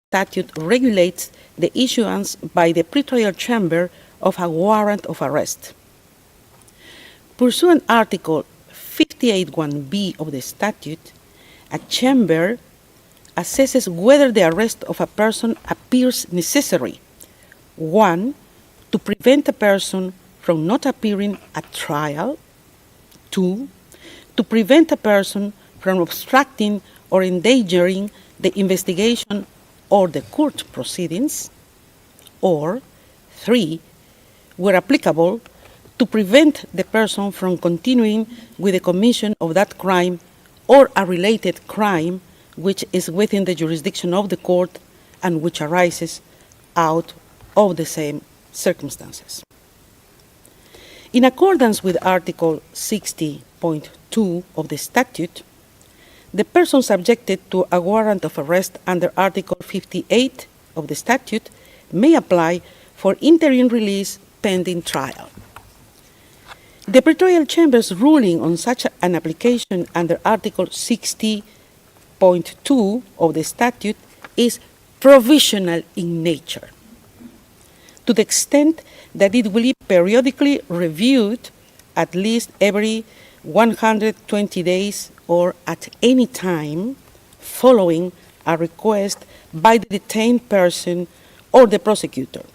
statute regulates the issuance by the pretrial chamber of a warrant of arrest. Pursuant Article 58(1)b of the statute, a chamber assesses whether the arrest of a person appears necessary. 1. To prevent a person from not appearing at trial. 2. To prevent a person from obstructing or endangering the investigation or the court proceedings. Or 3. Where applicable, to prevent the person from continuing with the commission of that crime or a related crime which is within the jurisdiction of the court and which arises out of the same circumstances. In accordance with Article 60.2 of the statute, the person subjected to a warrant of arrest under Article 58 of the statute may apply for interim release pending trial. The pretrial chamber's ruling on such an application under Article 60.2 of the statute is provisional in nature, to the extent that it will be periodically reviewed at least every 120 days or at any time following a request by the detained person or the prosecutor,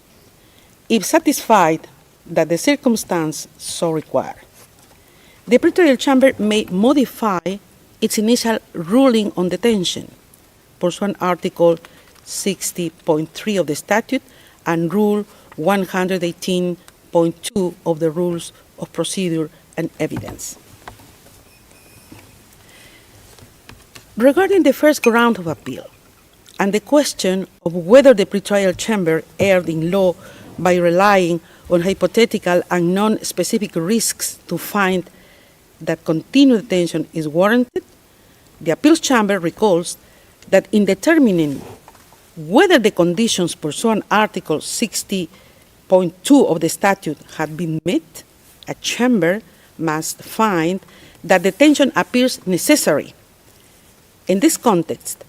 if satisfied that the circumstance so require. The pretrial chamber may modify its initial ruling on detention, pursuant Article 60.3 of the statute and Rule 118.2 of the Rules of Procedure and Evidence. Regarding the first ground of appeal and the question of whether the pretrial chamber erred in law by relying on hypothetical and non-specific risks to find that continued detention is warranted, the appeals chamber recalls that in determining whether the conditions pursuant Article 60.2 of the statute had been met, a chamber must find that detention appears necessary. In this context,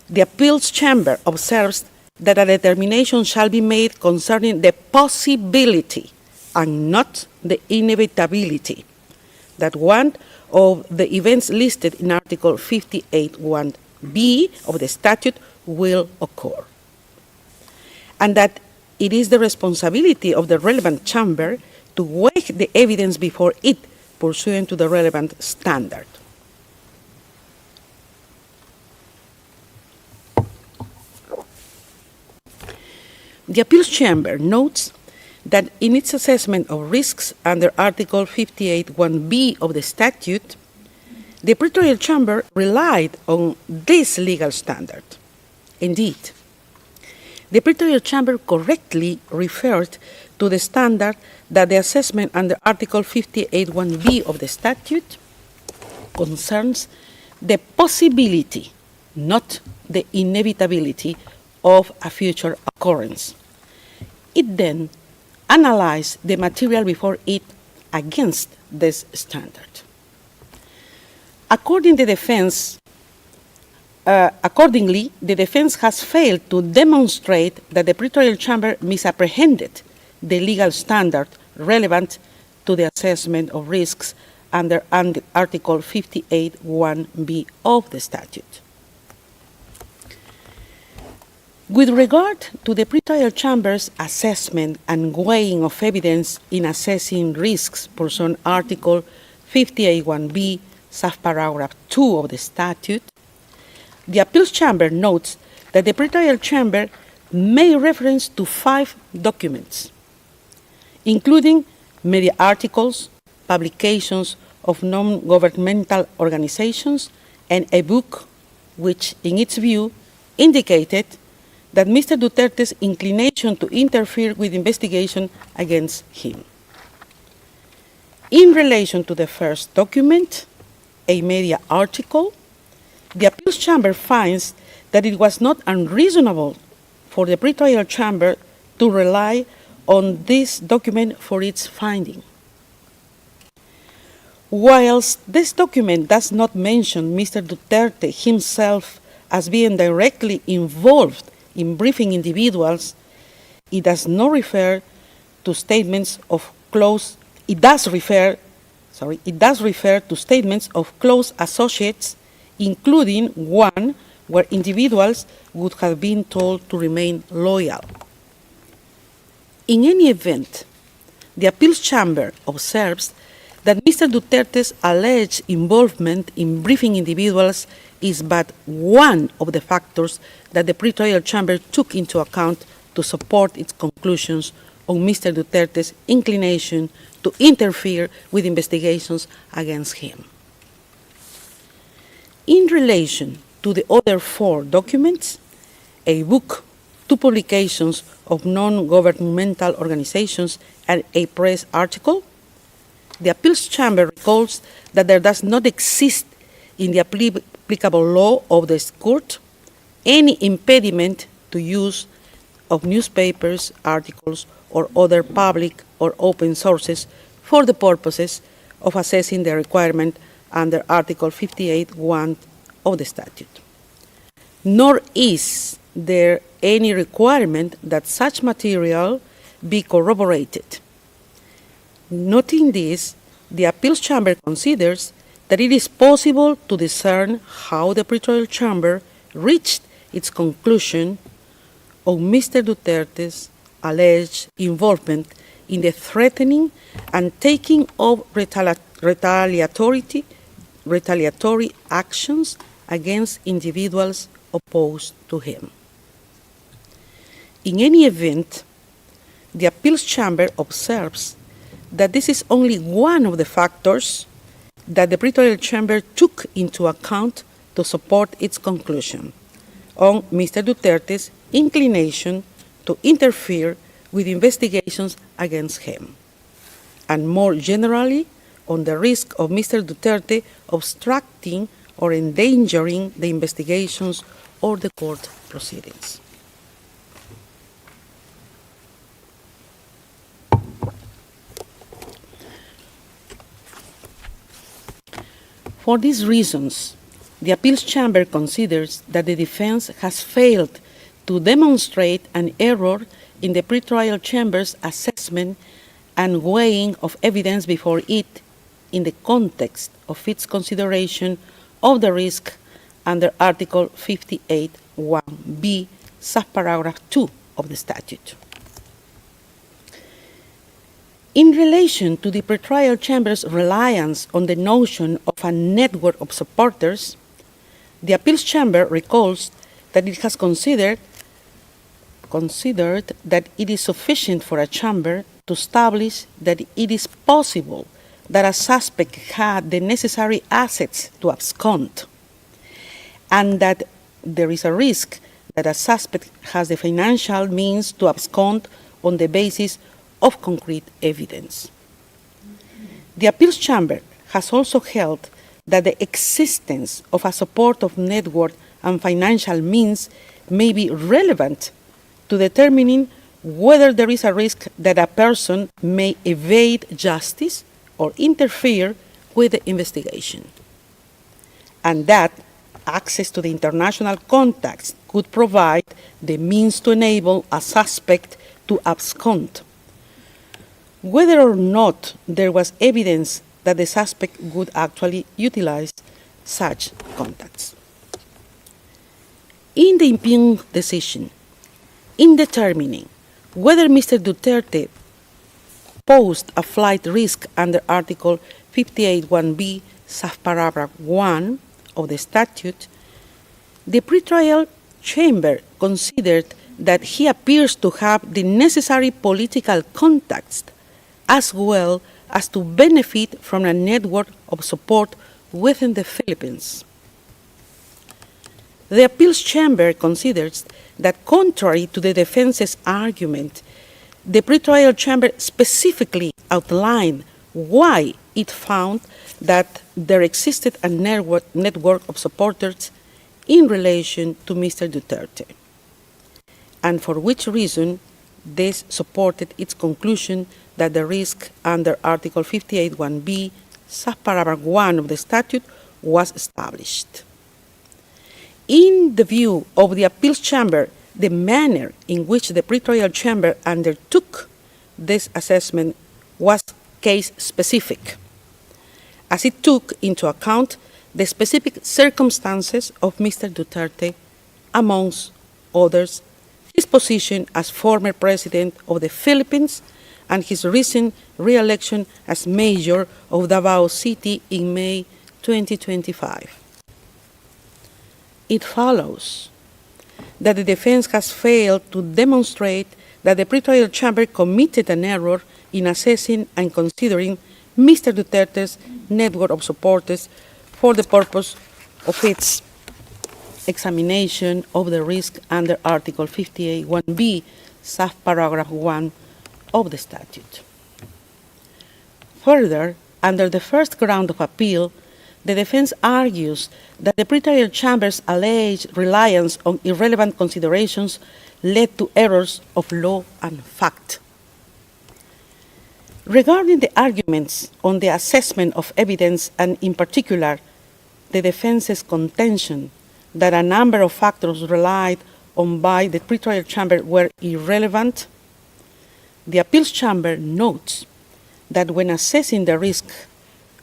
the appeals chamber observes that a determination shall be made concerning the possibility and not the inevitability that one of the events listed in Article 58(1)b of the statute will occur, and that it is the responsibility of the relevant chamber to weigh the evidence before it pursuant to the relevant standard. The appeals chamber notes that in its assessment of risks under Article 58(1)b of the statute, the pretrial chamber relied on this legal standard. Indeed, the pretrial chamber correctly referred to the standard that the assessment under Article 58(1)b of the statute concerns the possibility, not the inevitability, of a future occurrence. It then analyzed the material before it against this standard. Accordingly, the defense has failed to demonstrate that the pretrial chamber misapprehended the legal standard relevant to the assessment of risks under Article 58(1)b of the statute. With regard to the pretrial chamber's assessment and weighing of evidence in assessing risks pursuant Article 58(1)b, subparagraph 2 of the statute, the appeals chamber notes that the pretrial chamber made reference to 5 documents, including media articles, publications of non-governmental organizations, and a book which, in its view, indicated that Mr. Duterte's inclination to interfere with investigation against him. In relation to the first document, a media article, the appeals chamber finds that it was not unreasonable for the pretrial chamber to rely on this document for its finding. Whilst this document does not mention Mr. Duterte himself as being directly involved in briefing individuals, it does not refer to statements of close, it does refer to statements of close associates, including one where individuals would have been told to remain loyal. In any event, the appeals chamber observes that Mr. Duterte's alleged involvement in briefing individuals is but one of the factors that the pretrial chamber took into account to support its conclusions on Mr. Duterte's inclination to interfere with investigations against him. In relation to the other 4 documents, a book, 2 publications of non-governmental organizations, and a press article, the appeals chamber recalls that there does not exist in the applicable law of the court any impediment to use of newspapers, articles, or other public or open sources for the purposes of assessing the requirement under Article 58(1) of the statute. Nor is there any requirement that such material be corroborated. Noting this, the appeals chamber considers that it is possible to discern how the pretrial chamber reached its conclusion on Mr. Duterte's alleged involvement in the threatening and taking of retaliatory actions against individuals opposed to him. In any event, the appeals chamber observes that this is only one of the factors that the pretrial chamber took into account to support its conclusion on Mr. Duterte's inclination to interfere with investigations against him, and more generally on the risk of Mr. Duterte obstructing or endangering the investigations or the court proceedings. For these reasons, the appeals chamber considers that the defense has failed to demonstrate an error in the pretrial chamber's assessment and weighing of evidence before it in the context of its consideration of the risk under Article 58(1)(b), subparagraph 2 of the statute. In relation to the pretrial chamber's reliance on the notion of a network of supporters, the appeals chamber recalls that it has considered that it is sufficient for a chamber to establish that it is possible that a suspect had the necessary assets to abscond, and that there is a risk that a suspect has the financial means to abscond on the basis of concrete evidence. The appeals chamber has also held that the existence of a supportive network and financial means may be relevant to determining whether there is a risk that a person may evade justice or interfere with the investigation, and that access to the international contacts could provide the means to enable a suspect to abscond, whether or not there was evidence that the suspect would actually utilize such contacts. In the impugned decision, in determining whether Mr. Duterte posed a flight risk under Article 58(1)(b), subparagraph 1 of the statute, the pretrial chamber considered that he appears to have the necessary political contacts as well as to benefit from a network of support within the Philippines. The appeals chamber considers that contrary to the defense's argument, the pretrial chamber specifically outlined why it found that there existed a network of supporters in relation to Mr. Duterte, and for which reason this supported its conclusion that the risk under Article 58(1)(b), subparagraph 1 of the statute was established. In the view of the appeals chamber, the manner in which the pretrial chamber undertook this assessment was case-specific, as it took into account the specific circumstances of Mr. Duterte, amongst others, his position as former president of the Philippines and his recent re-election as mayor of Davao City in May 2025. It follows that the defense has failed to demonstrate that the pretrial chamber committed an error in assessing and considering Mr. Duterte's network of supporters for the purpose of its examination of the risk under Article 58(1)(b), subparagraph 1 of the statute. Further, under the first ground of appeal, the defense argues that the pretrial chamber's alleged reliance on irrelevant considerations led to errors of law and fact. Regarding the arguments on the assessment of evidence, and in particular, the defense's contention that a number of factors relied on by the pretrial chamber were irrelevant, the appeals chamber notes that when assessing the risk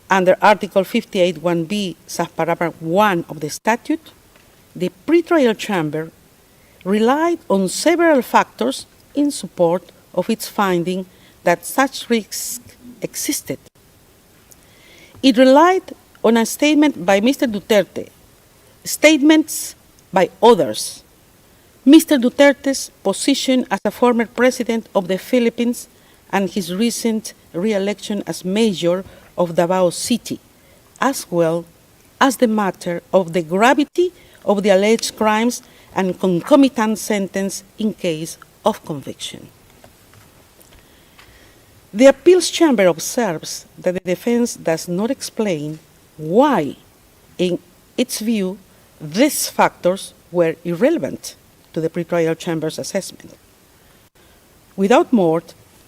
under Article 58(1)(b), subparagraph 1 of the statute, the pretrial chamber relied on several factors in support of its finding that such risk existed. It relied on a statement by Mr. Duterte, statements by others, Mr. Duterte's position as a former president of the Philippines and his recent re-election as mayor of Davao City, as well as the matter of the gravity of the alleged crimes and concomitant sentence in case of conviction. The appeals chamber observes that the defense does not explain why, in its view, these factors were irrelevant to the pretrial chamber's assessment. Without more,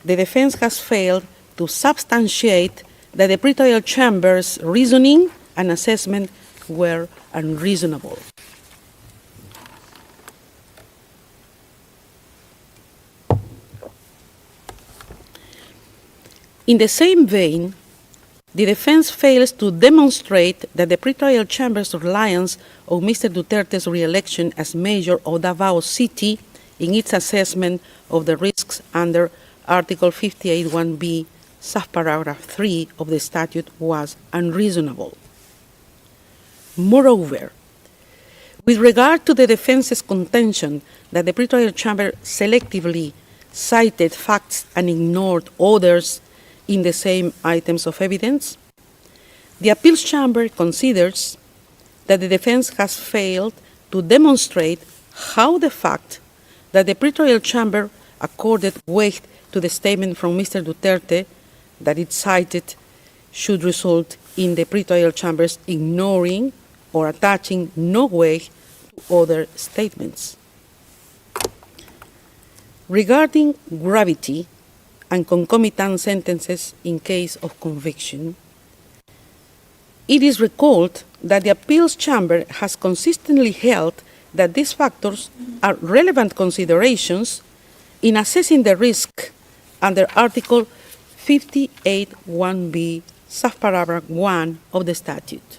the defense has failed to substantiate that the pretrial chamber's reasoning and assessment were unreasonable. In the same vein, the defense fails to demonstrate that the pretrial chamber's reliance on Mr. Duterte's re-election as mayor of Davao City in its assessment of the risks under Article 58(1)(b), subparagraph 3 of the statute was unreasonable. Moreover, with regard to the defense's contention that the pretrial chamber selectively cited facts and ignored others in the same items of evidence, the appeals chamber considers that the defense has failed to demonstrate how the fact that the pretrial chamber accorded weight to the statement from Mr. Duterte that it cited should result in the pretrial chamber's ignoring or attaching no weight to other statements. Regarding gravity and concomitant sentences in case of conviction, it is recalled that the appeals chamber has consistently held that these factors are relevant considerations in assessing the risk under Article 58(1)(b), subparagraph 1 of the statute,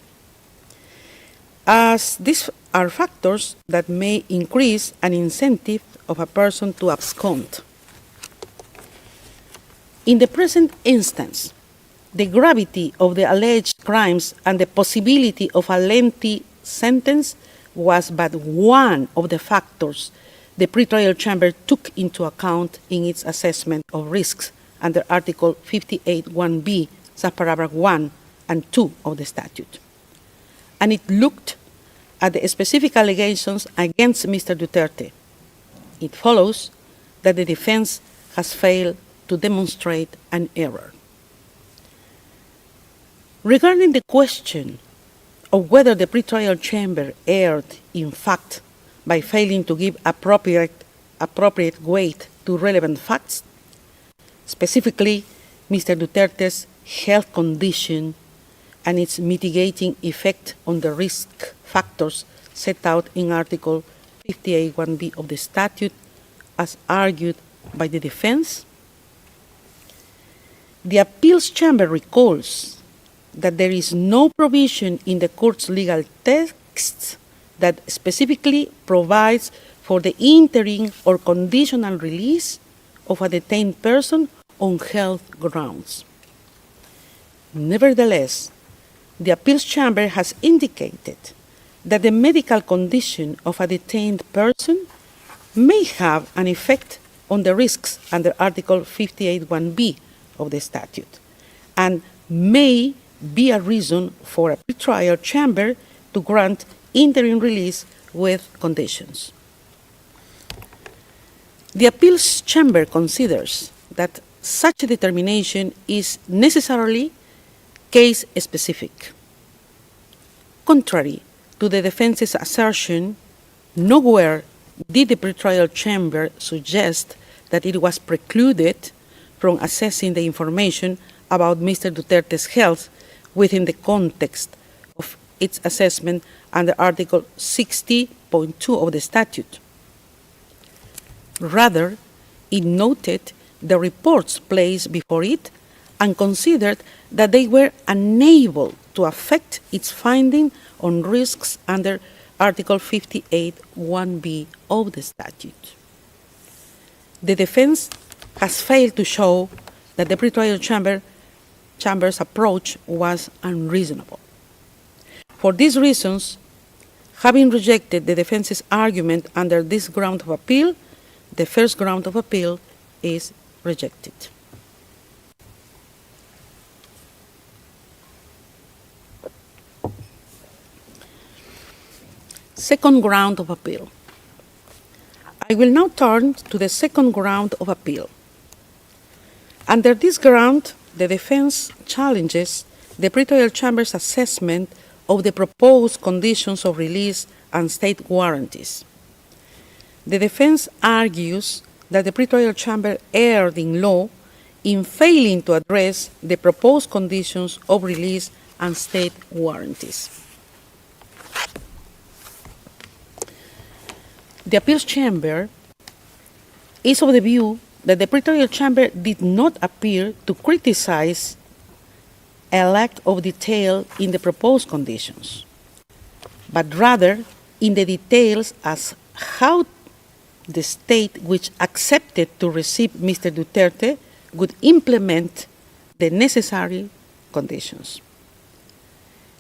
as these are factors that may increase an incentive of a person to abscond. In the present instance, the gravity of the alleged crimes and the possibility of a lengthy sentence was but one of the factors the pretrial chamber took into account in its assessment of risks under Article 58(1)(b), subparagraph 1 and 2 of the statute. And it looked at the specific allegations against Mr. Duterte. It follows that the defense has failed to demonstrate an error. Regarding the question of whether the pretrial chamber erred in fact by failing to give appropriate weight to relevant facts, specifically Mr. Duterte's health condition and its mitigating effect on the risk factors set out in Article 58(1)(b) of the statute as argued by the defense. The appeals chamber recalls that there is no provision in the court's legal texts that specifically provides for the interim or conditional release of a detained person on health grounds. Nevertheless, the appeals chamber has indicated that the medical condition of a detained person may have an effect on the risks under Article 58(1)(b) of the statute, and may be a reason for a pretrial chamber to grant interim release with conditions. The appeals chamber considers that such a determination is necessarily case-specific. Contrary to the defense's assertion, nowhere did the pretrial chamber suggest that it was precluded from assessing the information about Mr. Duterte's health within the context of its assessment under Article 60.2 of the statute. Rather, it noted the reports placed before it and considered that they were unable to affect its finding on risks under Article 58(1)(b) of the statute. The defense has failed to show that the pretrial chamber's approach was unreasonable. For these reasons, having rejected the defense's argument under this ground of appeal, the first ground of appeal is rejected. Second ground of appeal. I will now turn to the second ground of appeal. Under this ground, the defense challenges the pretrial chamber's assessment of the proposed conditions of release and state warranties. The defense argues that the pretrial chamber erred in law in failing to address the proposed conditions of release and state warranties. The appeals chamber is of the view that the pretrial chamber did not appear to criticize a lack of detail in the proposed conditions, but rather in the details as how the state which accepted to receive Mr. Duterte would implement the necessary conditions.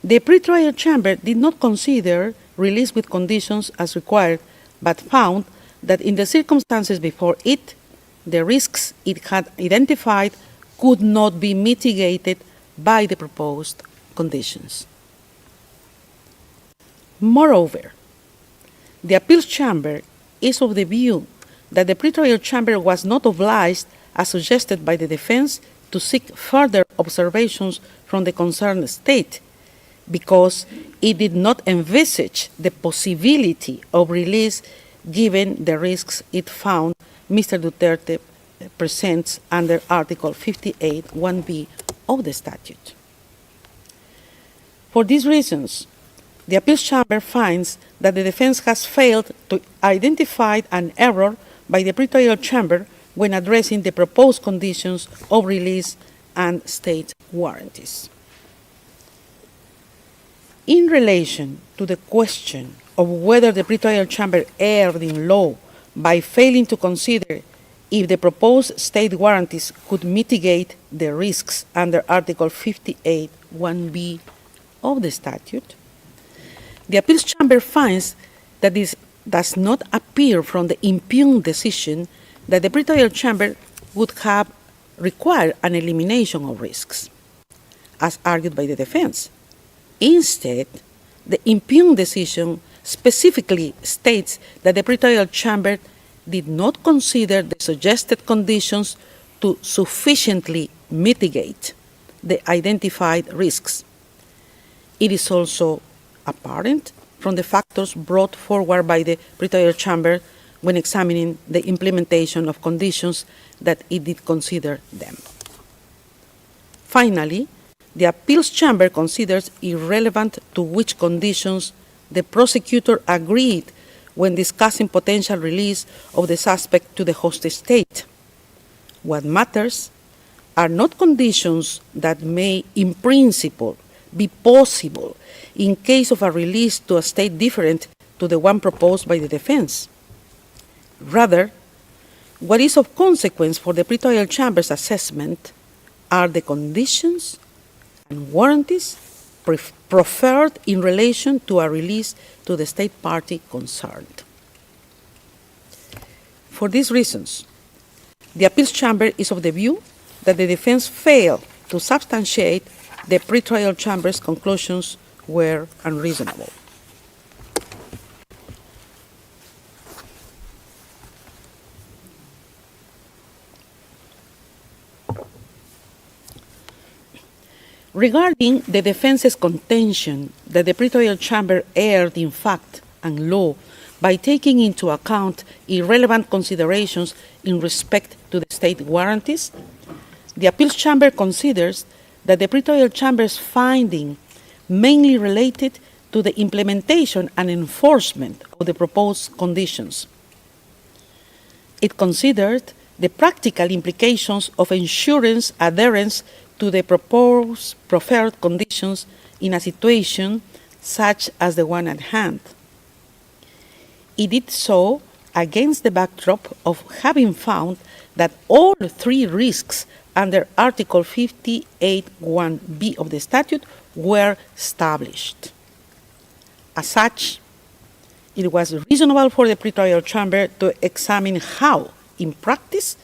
The pretrial chamber did not consider release with conditions as required, but found that in the circumstances before it, the risks it had identified could not be mitigated by the proposed conditions. Moreover, the appeals chamber is of the view that the pretrial chamber was not obliged, as suggested by the defense, to seek further observations from the concerned state, because it did not envisage the possibility of release given the risks it found Mr. Duterte presents under Article 58(1)(b) of the statute. For these reasons, the appeals chamber finds that the defense has failed to identify an error by the pretrial chamber when addressing the proposed conditions of release and state warranties. In relation to the question of whether the pretrial chamber erred in law by failing to consider if the proposed state warranties could mitigate the risks under Article 58(1)(b) of the statute, the appeals chamber finds that this does not appear from the impugned decision that the pretrial chamber would have required an elimination of risks, as argued by the defense. Instead, the impugned decision specifically states that the pretrial chamber did not consider the suggested conditions to sufficiently mitigate the identified risks. It is also apparent from the factors brought forward by the pretrial chamber when examining the implementation of conditions that it did consider them. Finally, the appeals chamber considers irrelevant to which conditions the prosecutor agreed when discussing potential release of the suspect to the host state. What matters are not conditions that may, in principle, be possible in case of a release to a state different to the one proposed by the defense. Rather, what is of consequence for the pretrial chamber's assessment are the conditions and warranties proffered in relation to a release to the state party concerned. For these reasons, the appeals chamber is of the view that the defense failed to substantiate the pretrial chamber's conclusions were unreasonable. Regarding the defense's contention that the pretrial chamber erred in fact and law by taking into account irrelevant considerations in respect to the state warranties, the appeals chamber considers that the pretrial chamber's finding mainly related to the implementation and enforcement of the proposed conditions. It considered the practical implications of ensuring adherence to the proposed proffered conditions in a situation such as the one at hand. It did so against the backdrop of having found that all three risks under Article 58(1)(b) of the statute were established. As such, it was reasonable for the pretrial chamber to examine how, in practice,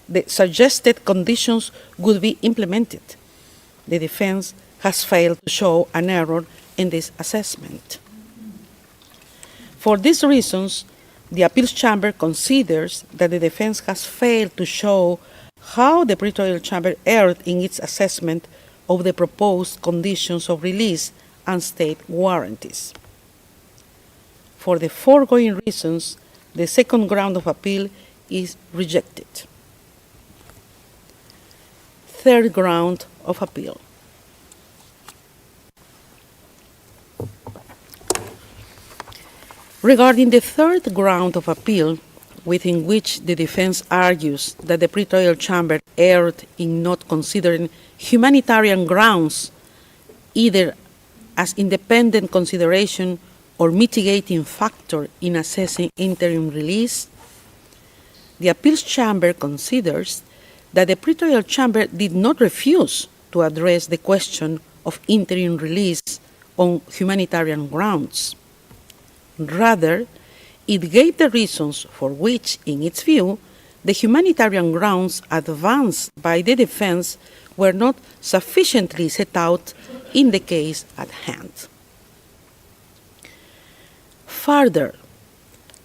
the suggested conditions would be implemented. The defense has failed to show an error in this assessment. For these reasons, the appeals chamber considers that the defense has failed to show how the pretrial chamber erred in its assessment of the proposed conditions of release and state warranties. For the foregoing reasons, the second ground of appeal is rejected. Third ground of appeal. Regarding the third ground of appeal, within which the defense argues that the pretrial chamber erred in not considering humanitarian grounds either as independent consideration or mitigating factor in assessing interim release, the appeals chamber considers that the pretrial chamber did not refuse to address the question of interim release on humanitarian grounds. Rather, it gave the reasons for which, in its view, the humanitarian grounds advanced by the defense were not sufficiently set out in the case at hand. Further,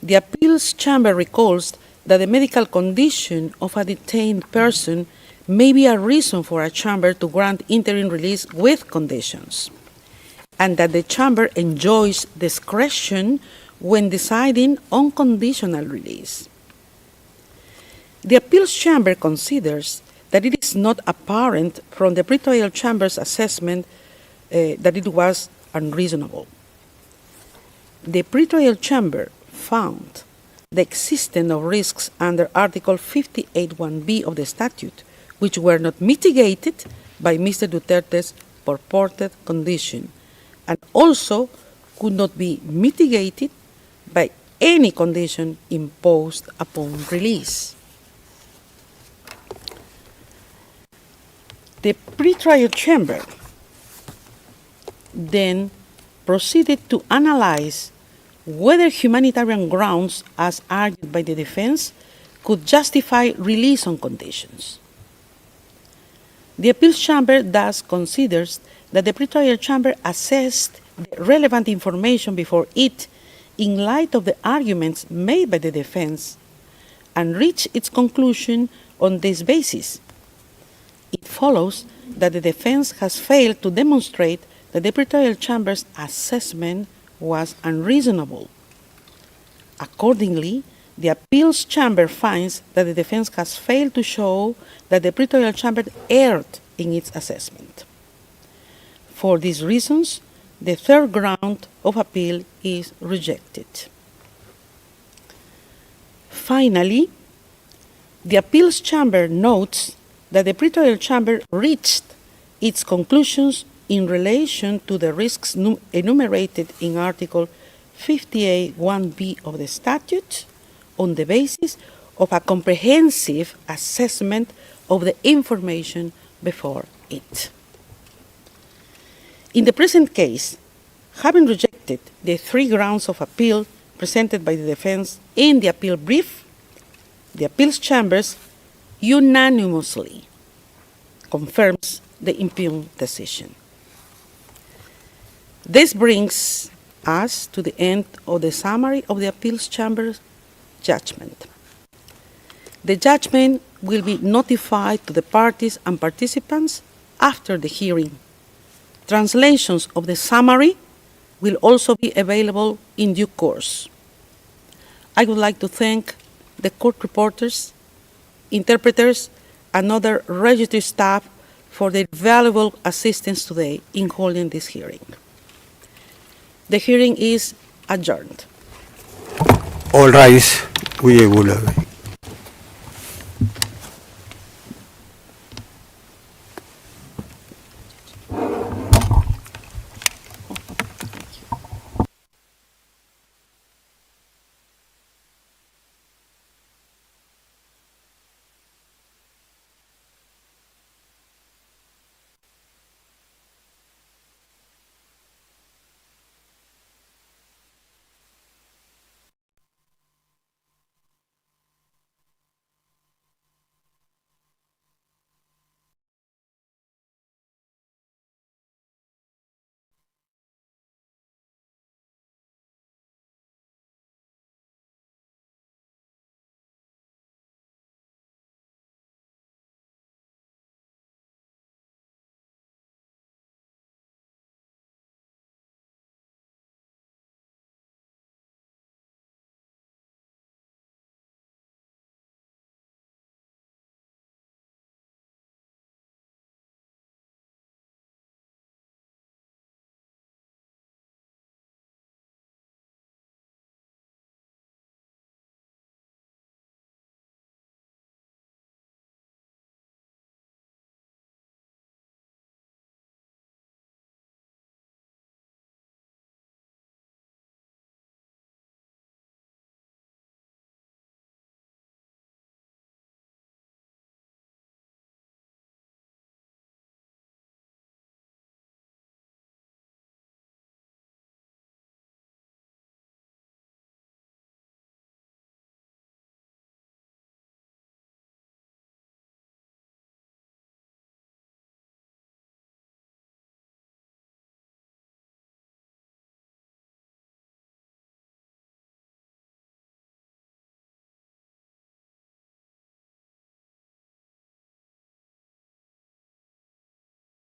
the appeals chamber recalls that the medical condition of a detained person may be a reason for a chamber to grant interim release with conditions, and that the chamber enjoys discretion when deciding on conditional release. The appeals chamber considers that it is not apparent from the pretrial chamber's assessment that it was unreasonable. The pretrial chamber found the existence of risks under Article 58(1)(b) of the statute, which were not mitigated by Mr. Duterte's purported condition, and also could not be mitigated by any condition imposed upon release. The pretrial chamber then proceeded to analyze whether humanitarian grounds, as argued by the defense, could justify release on conditions. The appeals chamber thus considers that the pretrial chamber assessed the relevant information before it in light of the arguments made by the defense and reached its conclusion on this basis. It follows that the defense has failed to demonstrate that the pretrial chamber's assessment was unreasonable. Accordingly, the appeals chamber finds that the defense has failed to show that the pretrial chamber erred in its assessment. For these reasons, the third ground of appeal is rejected. finally, the appeals chamber notes that the pretrial chamber reached its conclusions in relation to the risks enumerated in Article 58(1)(b) of the statute on the basis of a comprehensive assessment of the information before it. In the present case, having rejected the 3 grounds of appeal presented by the defense in the appeal brief, the appeals chambers unanimously confirms the impugned decision. This brings us to the end of the summary of the appeals chamber's judgment. The judgment will be notified to the parties and participants after the hearing. Translations of the summary will also be available in due course. I would like to thank the court reporters, interpreters, and other registry staff for their valuable assistance today in holding this hearing. The hearing is adjourned. All rise. We will